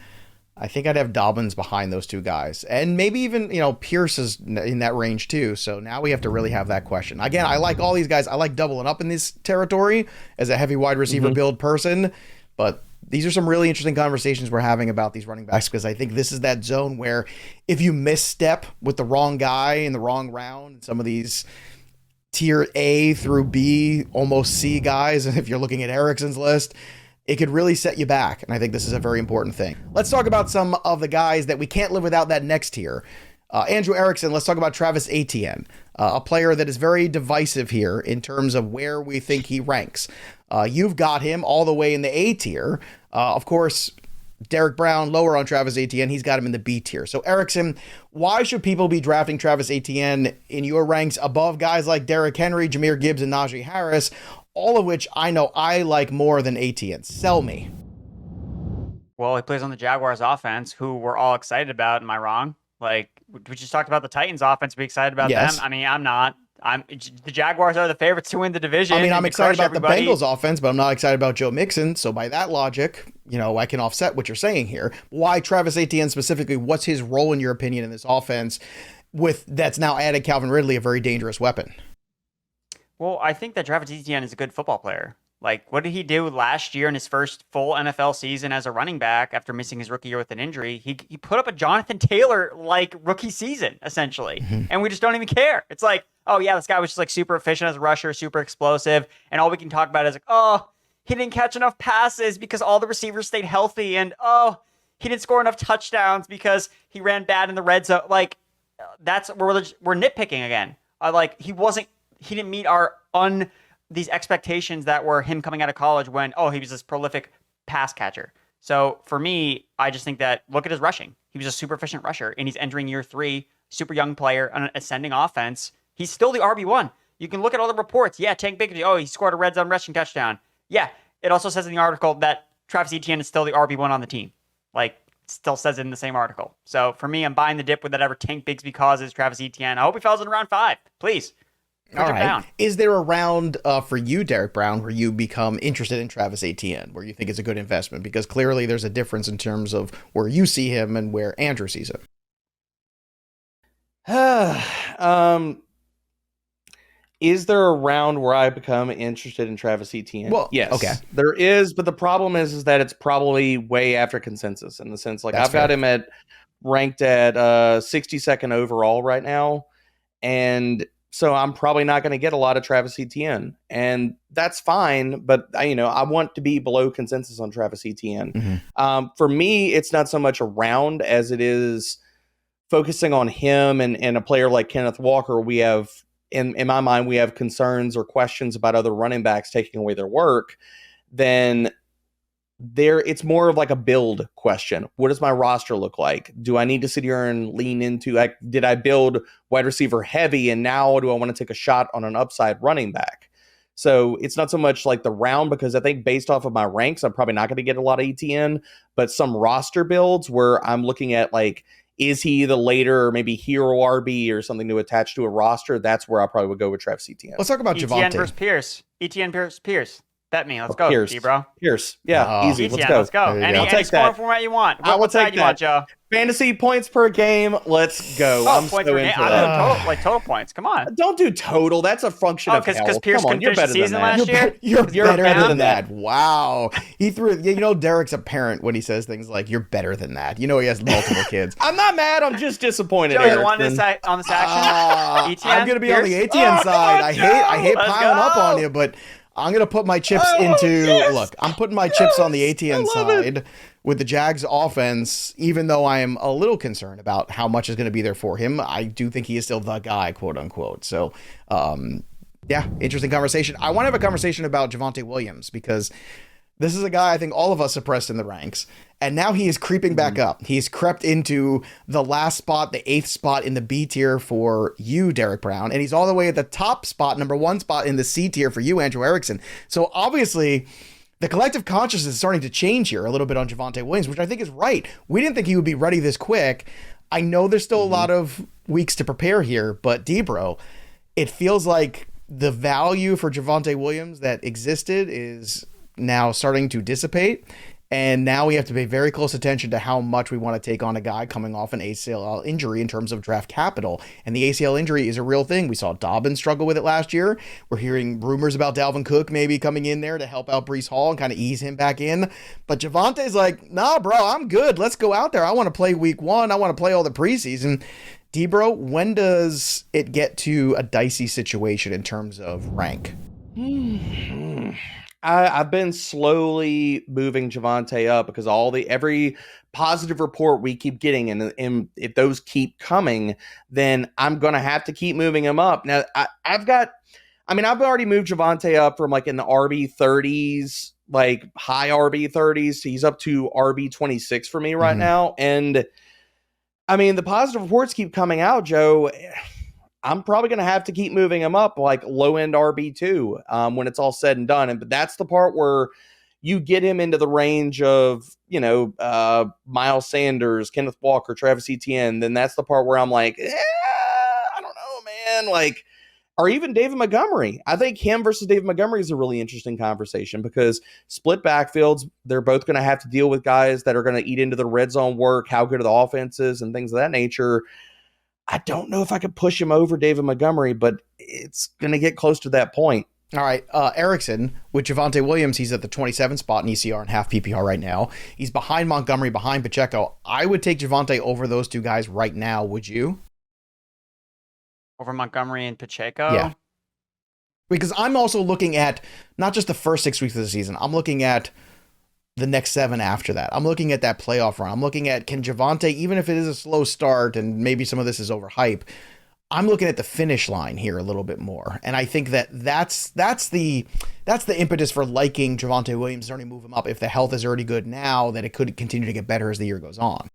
I think I'd have Dobbins behind those two guys. And maybe even, Pierce is in that range too. So now we have to really have that question. Again, I like all these guys. I like doubling up in this territory as a heavy wide receiver build person. But these are some really interesting conversations we're having about these running backs, because I think this is that zone where if you misstep with the wrong guy in the wrong round, some of these tier A through B, almost C guys, and if you're looking at Erickson's list, it could really set you back. And I think this is a very important thing. Let's talk about some of the guys that we can't live without that next tier. Andrew Erickson, let's talk about Travis Etienne, a player that is very divisive here in terms of where we think he ranks. You've got him all the way in the A tier. Of course, Derek Brown lower on Travis Etienne. He's got him in the B tier. So Erickson, why should people be drafting Travis Etienne in your ranks above guys like Derrick Henry, Jahmyr Gibbs, and Najee Harris, all of which I know I like more than Etienne? Sell me. Well, he plays on the Jaguars offense, who we're all excited about. Am I wrong? Like, we just talked about the Titans offense. Be excited about them? I mean, I'm not. The Jaguars are the favorites to win the division. I mean, I'm excited about the Bengals offense, but I'm not excited about Joe Mixon. So by that logic, I can offset what you're saying here. Why Travis Etienne specifically? What's his role in your opinion in this offense that's now added Calvin Ridley, a very dangerous weapon? Well, I think that Travis Etienne is a good football player. Like, what did he do last year in his first full NFL season as a running back after missing his rookie year with an injury? He put up a Jonathan Taylor-like rookie season, essentially. And we just don't even care. It's like, oh, yeah, this guy was just like super efficient as a rusher, super explosive. And all we can talk about is like, oh, he didn't catch enough passes because all the receivers stayed healthy. And, oh, he didn't score enough touchdowns because he ran bad in the red zone. Like, we're nitpicking again. He didn't meet these expectations that were him coming out of college when, he was this prolific pass catcher. So for me, I just think that, look at his rushing. He was a super efficient rusher, and he's entering year 3, super young player on an ascending offense. He's still the RB1. You can look at all the reports. Yeah, Tank Bigsby, he scored a red zone rushing touchdown. Yeah, it also says in the article that Travis Etienne is still the RB1 on the team. Like, still says it in the same article. So for me, I'm buying the dip with whatever Tank Bigsby causes Travis Etienne. I hope he falls in round 5. Please. All right. Down. Is there a round for you, Derek Brown, where you become interested in Travis Etienne, where you think it's a good investment? Because clearly there's a difference in terms of where you see him and where Andrew sees him. Is there a round where I become interested in Travis Etienne? Well, Yes, okay. there is, but the problem is that it's probably way after consensus in the sense like That's I've got fair. him ranked at 62nd overall right now, and so I'm probably not going to get a lot of Travis Etienne, and that's fine. But I want to be below consensus on Travis Etienne. For me, it's not so much a round as it is focusing on him and a player like Kenneth Walker. We have in my mind, we have concerns or questions about other running backs taking away their work. Then it's more of like a build question. What does my roster look like? Do I need to sit here and lean into, like, did I build wide receiver heavy and now do I want to take a shot on an upside running back? So it's not so much like the round, because I think based off of my ranks, I'm probably not going to get a lot of ETN, but some roster builds where I'm looking at like, is he the later maybe hero RB or something to attach to a roster? That's where I probably would go with Travis Etienne. Let's talk about ETN Javonte. versus Pierce. ETN versus Pierce. Bet me. Let's go, Pierce. D-bro. Pierce. Yeah, easy. ETN, Let's go. Any take scoring that. format you want. I will What side take you want, that. Joe? Fantasy points per game. Let's go. I'm points so per into game. that. I'm doing total points. Come on. Don't do total. That's a function of because health. Pierce Come on, couldn't you're finish the better than season that. last year? You're You're better down? than that. Wow. He threw, Derek's a parent when he says things like, you're better than that. He has multiple kids. I'm not mad. I'm just disappointed. Joe, you want Erickson. on this action? ETN, I'm going to be on the Pierce? ATN side. I hate Let's piling up go. on you, but I'm going to put my chips look, I'm putting my chips on the ATN side with the Jags offense, even though I am a little concerned about how much is going to be there for him. I do think he is still the guy, quote unquote. So, yeah, interesting conversation. I want to have a conversation about Javonte Williams because this is a guy I think all of us suppressed in the ranks, and now he is creeping back up. He's crept into the last spot, the 8th spot in the B tier for you, Derek Brown, and he's all the way at the top spot, number 1 spot in the C tier for you, Andrew Erickson. So obviously, the collective consciousness is starting to change here a little bit on Javonte Williams, which I think is right. We didn't think he would be ready this quick. I know there's still a lot of weeks to prepare here, but D-Bro, it feels like the value for Javonte Williams that existed is now starting to dissipate. And now we have to pay very close attention to how much we want to take on a guy coming off an ACL injury in terms of draft capital. And the ACL injury is a real thing. We saw Dobbins struggle with it last year. We're hearing rumors about Dalvin Cook maybe coming in there to help out Breece Hall and kind of ease him back in. But Javonte's like, nah, bro, I'm good. Let's go out there. I want to play week 1. I want to play all the preseason. D-Bro, when does it get to a dicey situation in terms of rank? I've been slowly moving Javonte up because every positive report we keep getting, and if those keep coming, then I'm going to have to keep moving him up. Now, I've already moved Javonte up from like in the RB 30s, like high RB 30s. So he's up to RB 26 for me right now. And I mean, the positive reports keep coming out, Joe. I'm probably going to have to keep moving him up like low end RB2 when it's all said and done. But that's the part where you get him into the range of, Miles Sanders, Kenneth Walker, Travis Etienne. Then that's the part where I'm like, I don't know, man. Like, or even David Montgomery. I think him versus David Montgomery is a really interesting conversation because split backfields, they're both going to have to deal with guys that are going to eat into the red zone work, how good are the offenses and things of that nature. I don't know if I could push him over David Montgomery, but it's going to get close to that point. All right, Erickson, with Javonte Williams, he's at the 27th spot in ECR and half PPR right now. He's behind Montgomery, behind Pacheco. I would take Javonte over those two guys right now. Would you? Over Montgomery and Pacheco? Yeah. Because I'm also looking at not just the first 6 weeks of the season. I'm looking at the next 7 after that. I'm looking at that playoff run. I'm looking at, can Javonte, even if it is a slow start and maybe some of this is overhype, I'm looking at the finish line here a little bit more. And I think that's the impetus for liking Javonte Williams, starting to move him up. If the health is already good now, that it could continue to get better as the year goes on.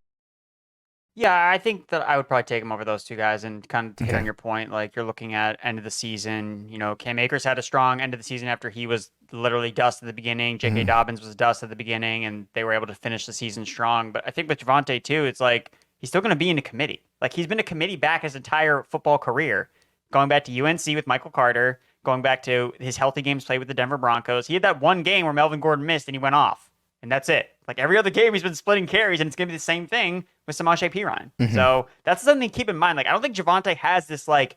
Yeah, I think that I would probably take him over those two guys and kind of hit on your point. Like you're looking at end of the season, Cam Akers had a strong end of the season after he was literally dust at the beginning. J.K. Dobbins was dust at the beginning and they were able to finish the season strong. But I think with Javonte too, it's like he's still going to be in a committee. Like he's been a committee back his entire football career, going back to UNC with Michael Carter, going back to his healthy games played with the Denver Broncos. He had that one game where Melvin Gordon missed and he went off. And that's it. Like every other game, he's been splitting carries, and it's going to be the same thing with Samaje Perine. Mm-hmm. So that's something to keep in mind. Like I don't think Javonte has this like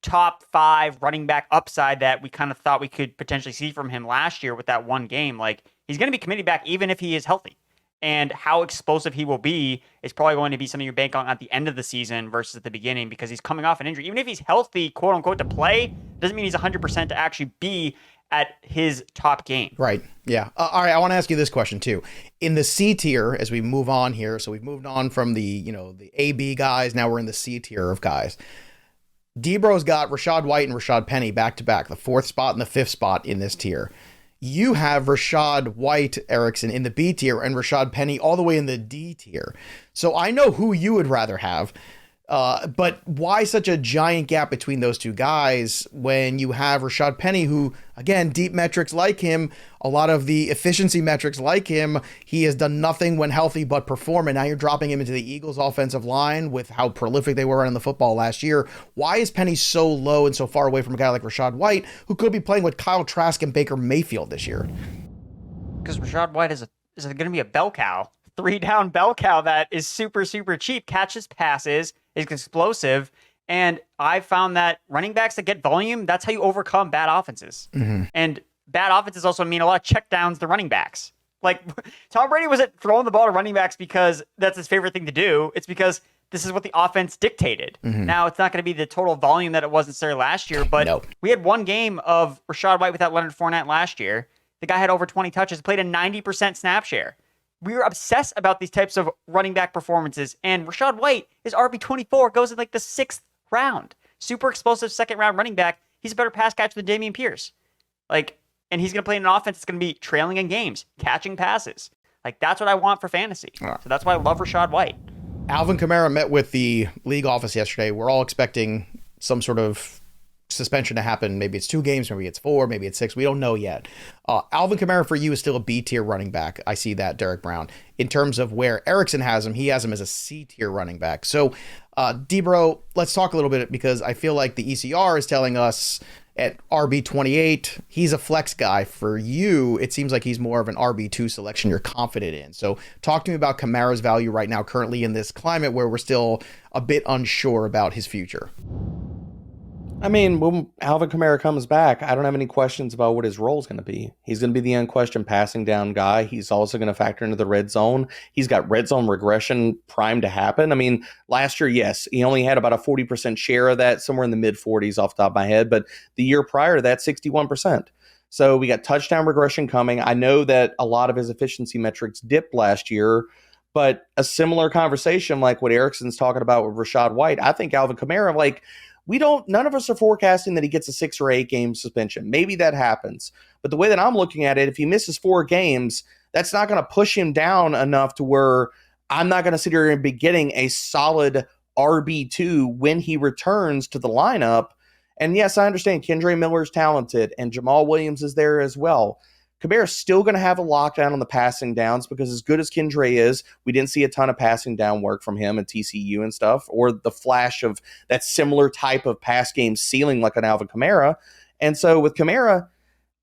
top 5 running back upside that we kind of thought we could potentially see from him last year with that one game. Like he's going to be committee back even if he is healthy. And how explosive he will be is probably going to be something you bank on at the end of the season versus at the beginning because he's coming off an injury. Even if he's healthy, quote unquote, to play, doesn't mean he's 100% to actually be at his top game. Right. Yeah. All right. I want to ask you this question too. In the C tier, as we move on here, so we've moved on from the AB guys. Now we're in the C tier of guys. Debro's got Rachaad White and Rashad Penny back to back, the 4th spot and the 5th spot in this tier. You have Rachaad White, Erickson in the B tier and Rashad Penny all the way in the D tier. So I know who you would rather have. But why such a giant gap between those two guys when you have Rashad Penny, who, again, deep metrics like him, a lot of the efficiency metrics like him, he has done nothing when healthy but perform, and now you're dropping him into the Eagles' offensive line with how prolific they were running the football last year. Why is Penny so low and so far away from a guy like Rachaad White, who could be playing with Kyle Trask and Baker Mayfield this year? Because Rachaad White is going to be a bell cow. 3-down bell cow that is super, super cheap, catches passes, is explosive, and I found that running backs that get volume, that's how you overcome bad offenses. Mm-hmm. And bad offenses also mean a lot of checkdowns to running backs. Like, Tom Brady wasn't throwing the ball to running backs because that's his favorite thing to do. It's because this is what the offense dictated. Mm-hmm. Now, it's not going to be the total volume that it was necessarily last year, but we had one game of Rachaad White without Leonard Fournette last year. The guy had over 20 touches, played a 90% snap share. We were obsessed about these types of running back performances, and Rachaad White is RB24, goes in like the 6th round. Super explosive 2nd round running back. He's a better pass catcher than Dameon Pierce. Like, and he's going to play in an offense that's going to be trailing in games, catching passes. Like, that's what I want for fantasy. So that's why I love Rachaad White. Alvin Kamara met with the league office yesterday. We're all expecting some sort of suspension to happen. Maybe it's 2 games, maybe it's 4, maybe it's 6. We don't know yet. Alvin Kamara for you is still a B tier running back. I see that, Derek Brown. In terms of where Erickson has him, he has him as a C tier running back. So, Debro, let's talk a little bit because I feel like the ECR is telling us at RB28, he's a flex guy. For you, it seems like he's more of an RB2 selection you're confident in. So talk to me about Kamara's value right now, currently in this climate where we're still a bit unsure about his future. I mean, when Alvin Kamara comes back, I don't have any questions about what his role is going to be. He's going to be the unquestioned passing down guy. He's also going to factor into the red zone. He's got red zone regression primed to happen. I mean, last year, yes, he only had about a 40% share of that, somewhere in the mid 40s off the top of my head. But the year prior to that, 61%. So we got touchdown regression coming. I know that a lot of his efficiency metrics dipped last year, but a similar conversation like what Erickson's talking about with Rachaad White, I think Alvin Kamara, like, none of us are forecasting that he gets a 6 or 8 game suspension. Maybe that happens. But the way that I'm looking at it, if he misses 4 games, that's not going to push him down enough to where I'm not going to sit here and be getting a solid RB2 when he returns to the lineup. And yes, I understand Kendre Miller's talented and Jamal Williams is there as well. Kamara's still going to have a lockdown on the passing downs because as good as Kendre is, we didn't see a ton of passing down work from him at TCU and stuff, or the flash of that similar type of pass game ceiling like an Alvin Kamara. And so with Kamara,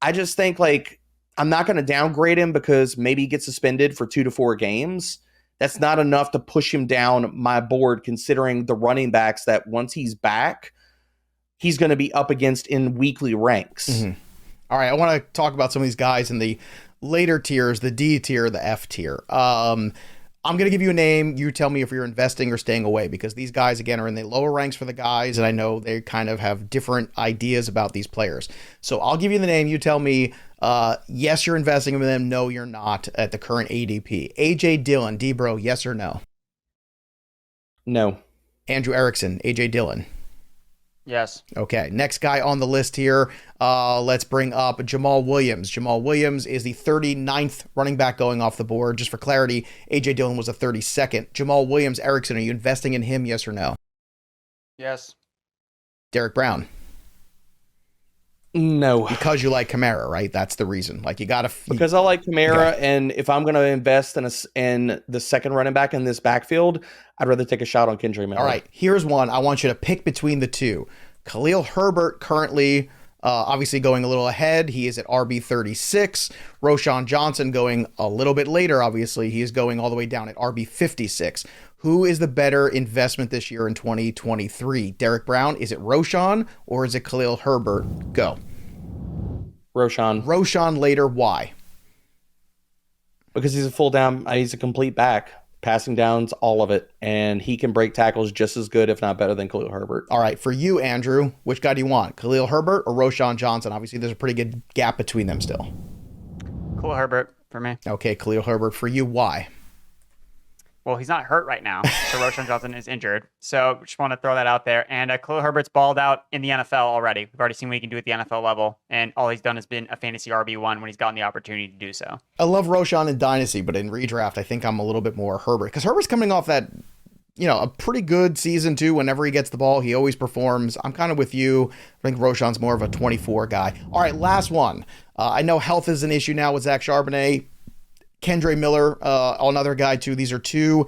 I just think like I'm not going to downgrade him because maybe he gets suspended for 2 to 4 games. That's not enough to push him down my board considering the running backs that once he's back, he's going to be up against in weekly ranks. Mm-hmm. All right, I want to talk about some of these guys in the later tiers, the D tier, the F tier. I'm going to give you a name. You tell me if you're investing or staying away because these guys, again, are in the lower ranks for the guys, and I know they kind of have different ideas about these players. So I'll give you the name. You tell me, yes, you're investing in them. No, you're not at the current ADP. A.J. Dillon, Debro, yes or no? No. Andrew Erickson, A.J. Dillon. Yes. Okay, next guy on the list here, let's bring up Jamal Williams. Jamal Williams is the 39th running back going off the board. Just for clarity, A.J. Dillon was the 32nd. Jamal Williams, Erickson, are you investing in him, yes or no? Yes. Derek Brown. No. Because you like Kamara, right? That's the reason. Like, you got to... Because I like Kamara, and if I'm going to invest in the second running back in this backfield, I'd rather take a shot on Kendre Miller. All right, here's one. I want you to pick between the two. Khalil Herbert currently Obviously going a little ahead, he is at RB 36. Roschon Johnson going a little bit later, obviously. He is going all the way down at RB 56. Who is the better investment this year in 2023? Derek Brown, is it Roschon or is it Khalil Herbert? Go. Roschon. Roschon later, why? Because he's he's a complete back. Passing downs, all of it. And he can break tackles just as good, if not better, than Khalil Herbert. All right, for you, Andrew, which guy do you want? Khalil Herbert or Roschon Johnson? Obviously, there's a pretty good gap between them still. Khalil Herbert for me. Okay, Khalil Herbert. For you, why? Well, he's not hurt right now, so Roschon Johnson is injured. So just want to throw that out there. And Khalil Herbert's balled out in the NFL already. We've already seen what he can do at the NFL level, and all he's done has been a fantasy RB1 when he's gotten the opportunity to do so. I love Roschon in Dynasty, but in redraft, I think I'm a little bit more Herbert. Because Herbert's coming off that, a pretty good season, too. Whenever he gets the ball, he always performs. I'm kind of with you. I think Roschon's more of a 24 guy. All right, last one. I know health is an issue now with Zach Charbonnet. Kendre Miller, another guy, too. These are two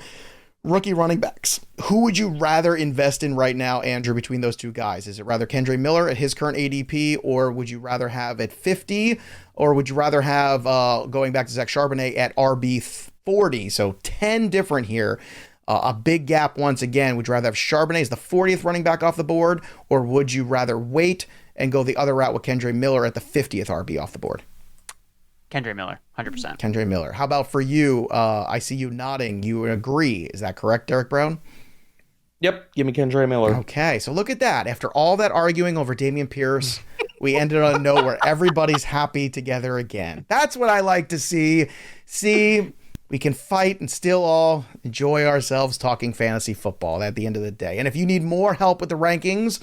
rookie running backs. Who would you rather invest in right now, Andrew, between those two guys? Is it rather Kendre Miller at his current ADP, or would you rather have at 50, or would you rather have, going back to Zach Charbonnet, at RB 40? So 10 different here. A big gap once again. Would you rather have Charbonnet as the 40th running back off the board, or would you rather wait and go the other route with Kendre Miller at the 50th RB off the board? Kendre Miller, 100%. Kendre Miller. How about for you? I see you nodding. You agree. Is that correct, Derek Brown? Yep. Give me Kendre Miller. Okay. So look at that. After all that arguing over Dameon Pierce, we ended on a note where everybody's happy together again. That's what I like to see. See, we can fight and still all enjoy ourselves talking fantasy football at the end of the day. And if you need more help with the rankings,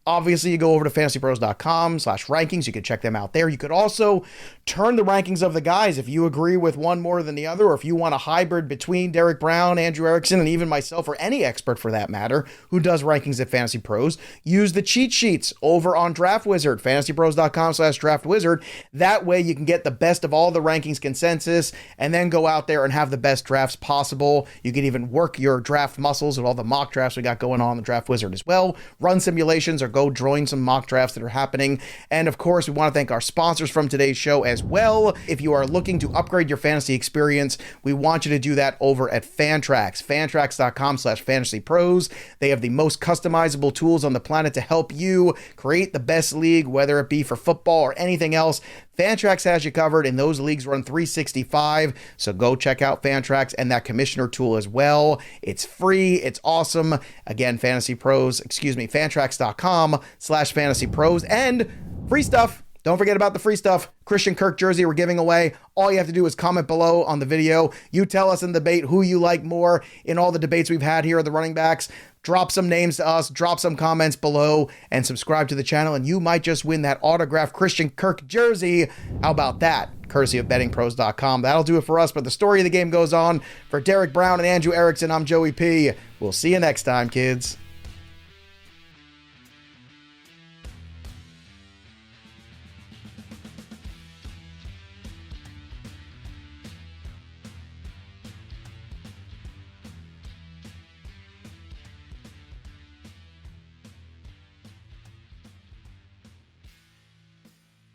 obviously, you go over to fantasypros.com/rankings. You can check them out there. You could also turn the rankings of the guys if you agree with one more than the other, or if you want a hybrid between Derek Brown, Andrew Erickson, and even myself, or any expert for that matter, who does rankings at Fantasy Pros. Use the cheat sheets over on Draft Wizard, fantasypros.com/draft wizard. That way you can get the best of all the rankings consensus and then go out there and have the best drafts possible. You can even work your draft muscles with all the mock drafts we got going on the Draft Wizard as well. Run simulations or go join some mock drafts that are happening. And of course, we want to thank our sponsors from today's show as well. If you are looking to upgrade your fantasy experience, we want you to do that over at Fantrax, fantrax.com/fantasypros. They have the most customizable tools on the planet to help you create the best league, whether it be for football or anything else. Fantrax has you covered, and those leagues run 365, so go check out Fantrax and that commissioner tool as well. It's free. It's awesome. Again, Fantrax.com/fantasypros, and free stuff. Don't forget about the free stuff. Christian Kirk jersey we're giving away. All you have to do is comment below on the video. You tell us in the debate who you like more in all the debates we've had here at the running backs. Drop some names to us, drop some comments below, and subscribe to the channel, and you might just win that autographed Christian Kirk jersey. How about that? Courtesy of bettingpros.com. That'll do it for us, but the story of the game goes on. For Derek Brown and Andrew Erickson, I'm Joey P. We'll see you next time, kids.